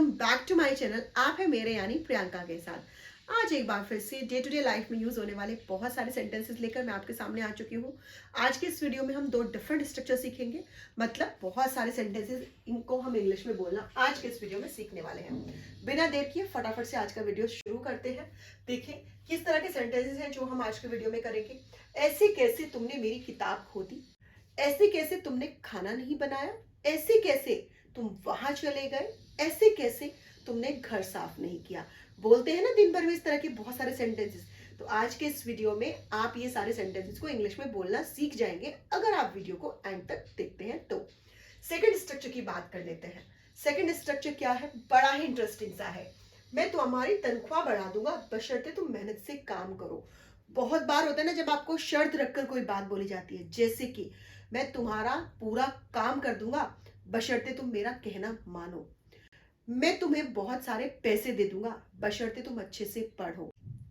Welcome back to my channel. आप है मेरे यानी प्रियंका के साथ। आज एक बार फिर से डे टू डे लाइफ में यूज होने वाले बहुत सारे सेंटेंसेस लेकर मैं आपके सामने आ चुकी हूँ। आज के इस वीडियो में हम दो डिफरेंट स्ट्रक्चर सीखेंगे, मतलब बहुत सारे सेंटेंसेस, इनको हम इंग्लिश में बोलना आज के इस वीडियो में सीखने वाले हैं। बिना देर किए फटाफट से आज का वीडियो शुरू करते हैं। देखें किस तरह के सेंटेंसेस हैं जो हम आज के वीडियो में करेंगे। ऐसे कैसे तुमने मेरी किताब खो दी, ऐसे कैसे तुमने खाना नहीं बनाया, ऐसे कैसे तुम वहां चले गए, ऐसे कैसे तुमने घर साफ नहीं किया। बोलते हैं ना दिन भर में इस तरह के बहुत सारे सेंटेंसेस। तो आज के इस वीडियो में आप ये सारे सेंटेंसेस को इंग्लिश में बोलना सीख जाएंगे अगर आप वीडियो को एंड तक देखते हैं तो। सेकंड स्ट्रक्चर की बात कर लेते हैं। सेकंड स्ट्रक्चर क्या है, बड़ा ही इंटरेस्टिंग सा है। मैं तुम्हारी तनख्वाह बढ़ा दूंगा बशर्ते तुम मेहनत से काम करो। बहुत बार होता है ना जब आपको शर्त रखकर कोई बात बोली जाती है, जैसे कि मैं तुम्हारा पूरा काम कर दूंगा बशर्ते तुम मेरा कहना मानो। मैं तुम्हें बहुत सारे पैसे दे दूंगा बशर्ते तुम अच्छे से पढ़ो।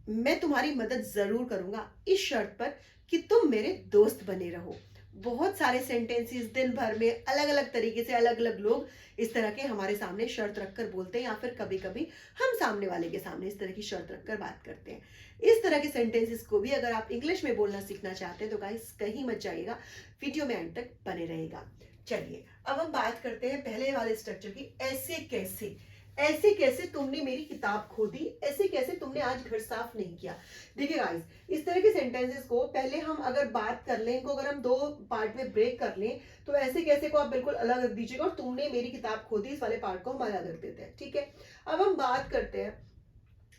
मैं तुम्हारी मदद जरूर करूंगा इस शर्त पर कि तुम मेरे दोस्त बने रहो। बहुत सारे सेंटेंसेस दिन भर में अलग अलग तरीके से अलग अलग लोग इस तरह के हमारे सामने शर्त रखकर बोलते हैं, या फिर कभी कभी हम सामने वाले के सामने इस तरह की शर्त रखकर बात करते हैं। इस तरह के सेंटेंसेस को भी अगर आप इंग्लिश में बोलना सीखना चाहते हैं तो गाइस कहीं मत जाइएगा, वीडियो में एंड तक बने रहेगा। चलिए अब हम बात करते हैं पहले वाले स्ट्रक्चर की। ऐसे कैसे, ऐसे कैसे तुमने मेरी किताब खो दी, ऐसे कैसे तुमने आज घर साफ नहीं किया। देखिए गाइस, इस तरह के सेंटेंसेस को पहले हम अगर बात कर लें, इनको अगर हम दो पार्ट में ब्रेक कर लें तो ऐसे कैसे को आप बिल्कुल अलग रख दीजिएगा और तुमने मेरी किताब खो दी इस वाले पार्ट को हम अलग रख देते हैं। ठीक है, अब हम बात करते हैं।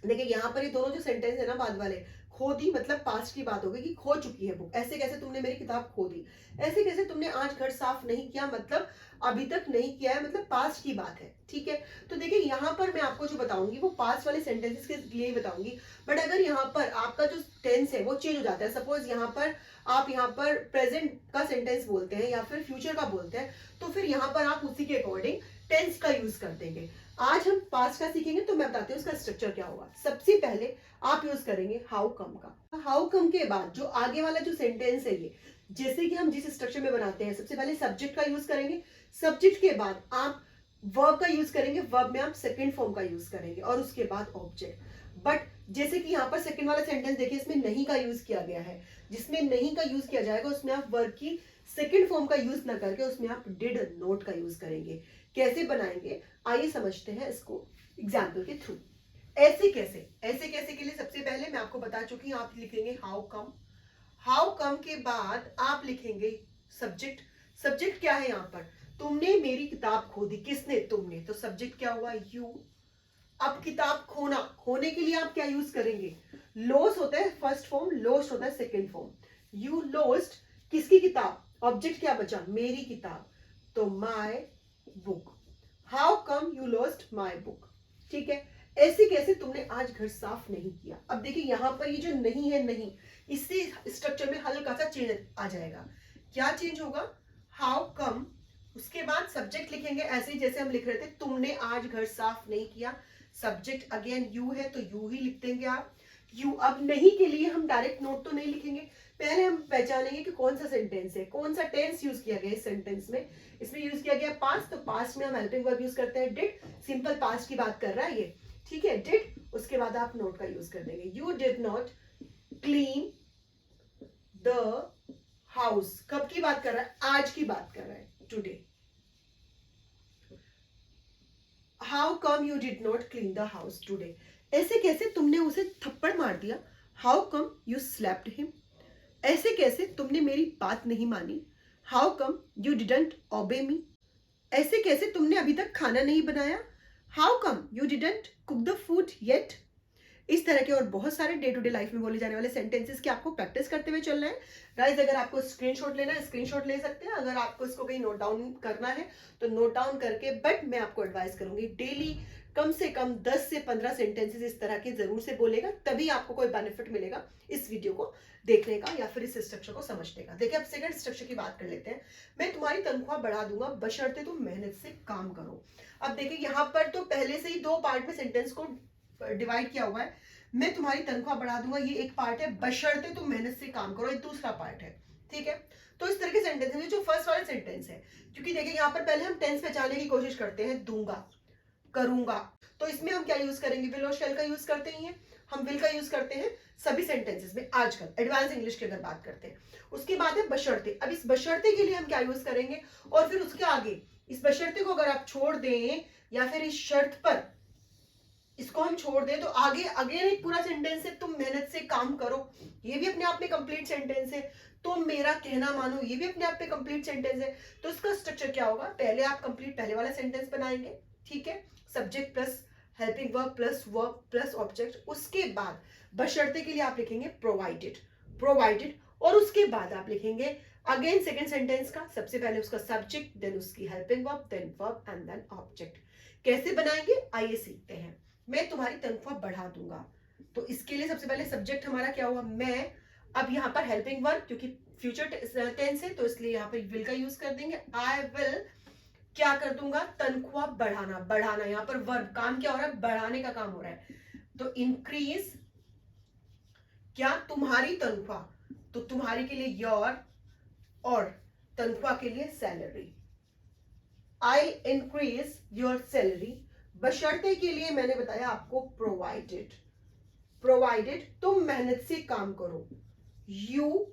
देखिए यहाँ पर ये दोनों जो सेंटेंस है ना बाद वाले, खो दी मतलब पास्ट की बात होगी कि खो चुकी है बुक। ऐसे कैसे तुमने मेरी किताब खो दी, ऐसे कैसे तुमने आज घर साफ नहीं किया, मतलब अभी तक नहीं किया है, मतलब पास्ट की बात है। ठीक है, तो देखिए यहाँ पर मैं आपको जो बताऊंगी वो पास्ट वाले सेंटेंसेस के लिए ही बताऊंगी। बट अगर यहाँ पर आपका जो टेंस है वो चेंज हो जाता है, सपोज यहाँ पर आप यहाँ पर प्रेजेंट का सेंटेंस बोलते हैं या फिर फ्यूचर का बोलते हैं, तो फिर यहाँ पर आप उसी के अकॉर्डिंग टेंस का यूज कर देंगे। आज हम पास्ट का सीखेंगे तो मैं बताती हूँ उसका स्ट्रक्चर क्या होगा। सबसे पहले आप यूज करेंगे हाउ कम का। हाउ कम के बाद जो आगे वाला जो सेंटेंस है ये, जैसे कि हम जिस स्ट्रक्चर में बनाते हैं, सबसे पहले सब्जेक्ट का यूज करेंगे, सब्जेक्ट के बाद आप वर्ब का यूज करेंगे, वर्ब में आप सेकंड फॉर्म का यूज करेंगे और उसके बाद ऑब्जेक्ट। बट जैसे कि यहाँ पर सेकंड वाला सेंटेंस देखिए, इसमें नहीं का यूज किया गया है। जिसमें नहीं का यूज किया जाएगा उसमें आप वर्ब की सेकंड फॉर्म का यूज ना करके उसमें आप डिड नोट का यूज करेंगे। कैसे बनाएंगे आइए समझते हैं इसको एग्जाम्पल के थ्रू। ऐसे कैसे, ऐसे कैसे के लिए सबसे पहले मैं आपको बता चुकी हूं, आप लिखेंगे हाउ कम। हाउ कम के बाद आप लिखेंगे सब्जेक्ट। सब्जेक्ट क्या है यहाँ पर, तुमने मेरी किताब खो दी। किसने, तुमने, तो सब्जेक्ट क्या हुआ, यू। अब किताब खोना, खोने के लिए आप क्या यूज करेंगे, लॉस होता है फर्स्ट फॉर्म, लॉस्ट होता है सेकंड फॉर्म। यू लॉस्ट किसकी किताब, ऑब्जेक्ट क्या बचा, मेरी किताब, तो my book. How come you lost my book. ठीक है, ऐसे कैसे तुमने आज घर साफ नहीं किया। अब देखिए यहां पर ये जो नहीं है, नहीं, इससे स्ट्रक्चर में हल्का सा चेंज आ जाएगा। क्या चेंज होगा, हाउ कम, उसके बाद सब्जेक्ट लिखेंगे ऐसे ही जैसे हम लिख रहे थे, तुमने आज घर साफ नहीं किया। सब्जेक्ट अगेन यू है तो यू ही लिख देंगे आप। यू, अब नहीं के लिए हम डायरेक्ट नोट तो नहीं लिखेंगे, पहले हम पहचानेंगे कि कौन सा सेंटेंस है, कौन सा टेंस यूज किया गया इस सेंटेंस में। इसमें यूज किया गया पास्ट, तो पास्ट में हम हेल्पिंग वर्ब यूज करते हैं डिड, सिंपल पास्ट की बात कर रहा है ये। ठीक है, डिड, उसके बाद आप नोट का यूज कर देंगे। You did not clean the house. कब की बात कर रहा है, आज की बात कर रहा है, today. How come you did not clean the house today. ऐसे कैसे तुमने उसे थप्पड़ मार दिया, how come you slapped him. ऐसे कैसे तुमने मेरी बात नहीं मानी, हाउ कम यू डिडंट ओबे मी। ऐसे कैसे तुमने अभी तक खाना नहीं बनाया, how come you didn't cook the food yet. इस तरह के और बहुत सारे डे टू डे लाइफ में बोले जाने वाले सेंटेंसेस की आपको प्रैक्टिस करते हुए चलना है। गाइस अगर आपको स्क्रीनशॉट लेना है स्क्रीनशॉट ले सकते हैं, अगर आपको इसको कहीं नोट डाउन करना है तो नोट डाउन करके, बट मैं आपको एडवाइस करूंगी डेली कम से कम 10 से 15 सेंटेंसेस इस तरह के जरूर से बोलेगा, तभी आपको कोई बेनिफिट मिलेगा इस वीडियो को देखने का या फिर इस स्ट्रक्चर को समझने का। देखिए अब सेकंड स्ट्रक्चर की बात कर लेते हैं। मैं तुम्हारी तनख्वाह बढ़ा दूंगा बशर्ते तुम मेहनत से काम करो। अब देखिए यहाँ पर तो पहले से ही दो पार्ट में सेंटेंस को डिवाइड किया हुआ है। मैं तुम्हारी तनख्वाह बढ़ा दूंगा ये एक पार्ट है, बशर्ते तुम मेहनत से काम करो ये दूसरा पार्ट है। ठीक है, तो इस तरह के सेंटेंस है जो फर्स्ट वाला सेंटेंस है, क्योंकि देखिए यहाँ पर पहले हम टेंस पहचानने की कोशिश करते हैं, दूंगा। करूंगा। तो इसमें हम क्या यूज करेंगे, विल और शैल का यूज करते ही हैं। हम विल का यूज करते हैं सभी सेंटेंसेस में आजकल, एडवांस इंग्लिश की अगर बात करते हैं। उसके बाद है बशर्ते। अब इस बशर्ते के लिए हम क्या यूज करेंगे, और फिर उसके आगे इस बशर्ते को अगर आप छोड़ दें या फिर इस शर्त पर इसको हम छोड़ दें तो आगे अगेन एक पूरा सेंटेंस है, तुम मेहनत से काम करो, ये भी अपने आप में कंप्लीट सेंटेंस है। तुम मेरा कहना मानो, ये भी अपने आप में कंप्लीट सेंटेंस है। तो इसका स्ट्रक्चर क्या होगा, पहले आप कंप्लीट पहले वाला सेंटेंस बनाएंगे, ठीक है, subject plus helping verb plus object. उसके बाद बशर्ते के लिए आप लिखेंगे प्रोवाइडेड, प्रोवाइडेड, और उसके बाद आप लिखेंगे अगेन सेकेंड सेंटेंस का, सबसे पहले उसका सब्जेक्ट, देन उसकी helping verb, then verb and then object. कैसे बनाएंगे आइए सीखते हैं। मैं तुम्हारी तनख्वाह बढ़ा दूंगा। तो इसके लिए सबसे पहले सब्जेक्ट हमारा क्या हुआ, मैं। अब यहाँ पर हेल्पिंग वर्ब, क्योंकि फ्यूचर टेंस है तो इसलिए यहाँ पर विल का यूज कर देंगे। आई विल क्या कर दूंगा, तनख्वाह बढ़ाना, बढ़ाना यहाँ पर वर्ब, काम क्या हो रहा है, बढ़ाने का काम हो रहा है। तो इंक्रीज क्या, तुम्हारी तनख्वाह, तो तुम्हारी के लिए योर, और तनख्वाह के लिए salary. I increase your salary. बशर्ते के लिए मैंने बताया आपको प्रोवाइडेड, प्रोवाइडेड तुम मेहनत से काम करो, यू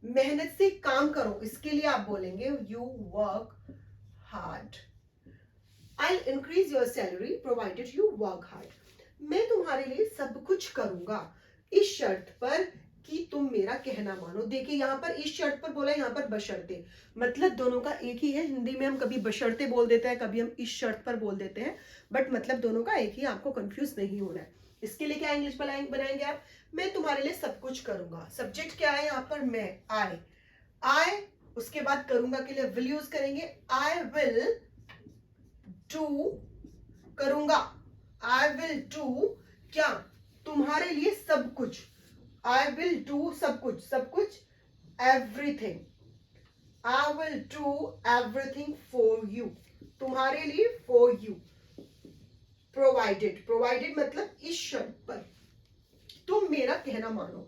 मेहनत से काम करो, इसके लिए आप बोलेंगे you work hard. I increase your salary provided you work hard. मैं तुम्हारे लिए सब कुछ करूंगा इस शर्त पर कि तुम मेरा कहना मानो। देखिए यहाँ पर इस शर्त पर बोला, यहाँ पर बशर्ते, मतलब दोनों का एक ही है। हिंदी में हम कभी बशर्ते बोल देते हैं, कभी हम इस शर्त पर बोल देते हैं, बट मतलब दोनों का एक ही, आपको कंफ्यूज नहीं होना है। इसके लिए क्या इंग्लिश बनाएंगे आप, मैं तुम्हारे लिए सब कुछ करूंगा। सब्जेक्ट क्या है यहाँ पर, मैं, आई, उसके बाद करूंगा के लिए विल यूज करेंगे। आई विल डू, करूंगा, आई विल डू क्या, तुम्हारे लिए सब कुछ, आई विल डू सब कुछ, सब कुछ, everything, I will do everything for you, तुम्हारे लिए, फॉर यू। प्रोवाइडेड, प्रोवाइडेड मतलब इस शर्त पर तुम मेरा कहना मानो,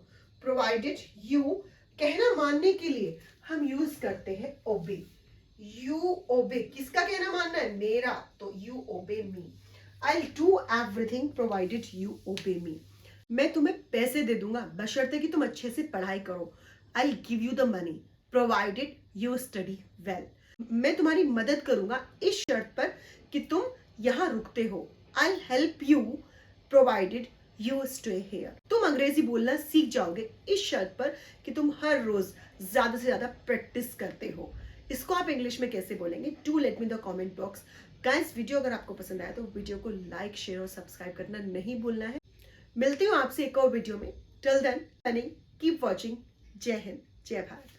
प्रोवाइडेड यू, कहना मानने के लिए हम यूज करते हैं ओबे। यू ओबे, किसका कहना मानना है, मेरा, तो you obey me. I do everything provided you obey me. मैं तुम्हें पैसे दे दूंगा बशर्ते कि तुम अच्छे से पढ़ाई करो। I give you the money provided you study well. मैं तुम्हारी मदद करूंगा इस शर्त पर कि तुम यहां रुकते हो। I help you provided you stay here. तुम अंग्रेजी बोलना सीख जाओगे इस शर्त पर कि तुम हर रोज ज्यादा से ज्यादा प्रैक्टिस करते हो। इसको आप इंग्लिश में कैसे बोलेंगे, do let me the comment box. Guys, video अगर आपको पसंद आया तो वीडियो को लाइक, शेयर और सब्सक्राइब करना नहीं भूलना है। मिलती हूँ आपसे एक और वीडियो में। Till then, keep watching. जय हिंद, जय भारत।